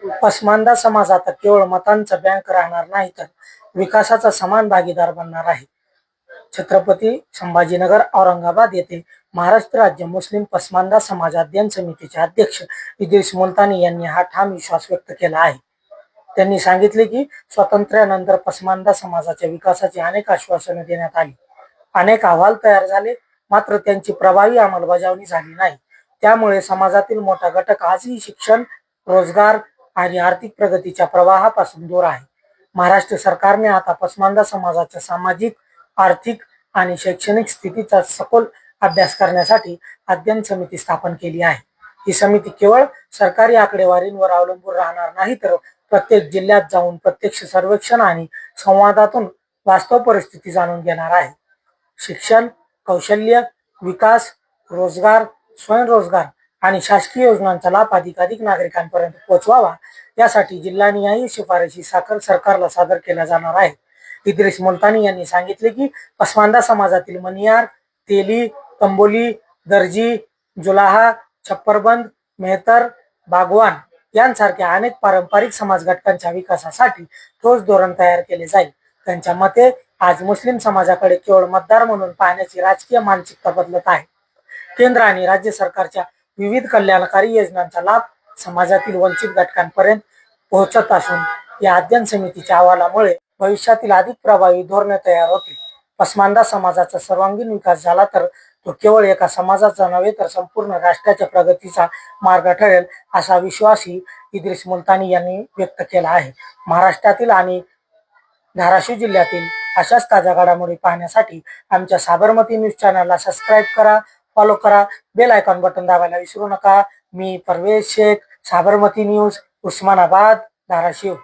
पसमानदा समाज आता केवळ मतांचा बँक राहणार नाही तर विकासाचा समान भागीदार बनणार आहे. छत्रपती संभाजीनगर औरंगाबाद येथे महाराष्ट्र राज्य मुस्लिम पसमानदा समाज अध्ययन समितीचे अध्यक्ष इद्रिस मुलतानी यांनी हा ठाम विश्वास व्यक्त केला आहे. त्यांनी सांगितले की स्वातंत्र्यानंतर पसमानदा समाजाच्या विकासाची अनेक आश्वासने देण्यात आली, अनेक अहवाल तयार झाले, मात्र त्यांची प्रभावी अंमलबजावणी झाली नाही. त्यामुळे समाजातील मोठा घटक आजही शिक्षण, रोजगार आणि आर्थिक प्रगतीच्या प्रवाहापासून दूर आहे. महाराष्ट्र सरकारने आता पसमानदा समाजाच्या सामाजिक, आर्थिक आणि शैक्षणिक स्थितीचा सखोल अभ्यास करण्यासाठी अध्ययन समिती स्थापन केली आहे. ही समिती केवळ सरकारी आकडेवारींवर अवलंबून राहणार नाही तर प्रत्येक जिल्ह्यात जाऊन प्रत्यक्ष सर्वेक्षण आणि संवादातून वास्तव परिस्थिती जाणून घेणार आहे. शिक्षण, कौशल्य विकास, रोजगार, स्वयंरोजगार आणि शासकीय योजनांचा लाभ अधिकाधिक नागरिकांपर्यंत पोहोचवावा यासाठी जिल्हानिहाय शिफारशी सरकारला सादर केल्या जाणार आहेत. इद्रिस मुलतानी यांनी सांगितले की पसमानदा समाजातील मनियार, तेली, कंबोली, दर्जी, जुलाहा, छप्परबंद, मेहतर, बागवान यांसारख्या अनेक पारंपरिक समाज घटकांच्या विकासासाठी ठोस धोरण तयार केले जाईल. त्यांच्या मते आज मुस्लिम समाजाकडे केवळ मतदार म्हणून पाहण्याची राजकीय मानसिकता बदलत आहे. केंद्र आणि राज्य सरकारच्या विविध कल्याणकारी योजनांचा लाभ समाजातील वंचित घटकांपर्यंत पोहोचत असून या अध्ययन समितीच्या अहवालामुळे भविष्यातील अधिक प्रभावी धोरणे तयार होतील. पसमानदा समाजाचा सर्वांगीण विकास झाला तर तो केवळ एका समाजाचा नव्हे तर संपूर्ण राष्ट्राच्या प्रगतीचा मार्ग ठरेल असा विश्वासही इद्रिस मुलतानी यांनी व्यक्त केला आहे. महाराष्ट्रातील आणि धाराशिव जिल्ह्यातील अशाच ताज्या घडामोडी पाहण्यासाठी आमच्या साबरमती न्यूज चॅनलला सबस्क्राईब करा, फॉलो करा, बेल आयकॉन बटन दाबायला विसरू नका. मी परवेज शेख, साबरमती न्यूज, उस्मानाबाद, धाराशिव.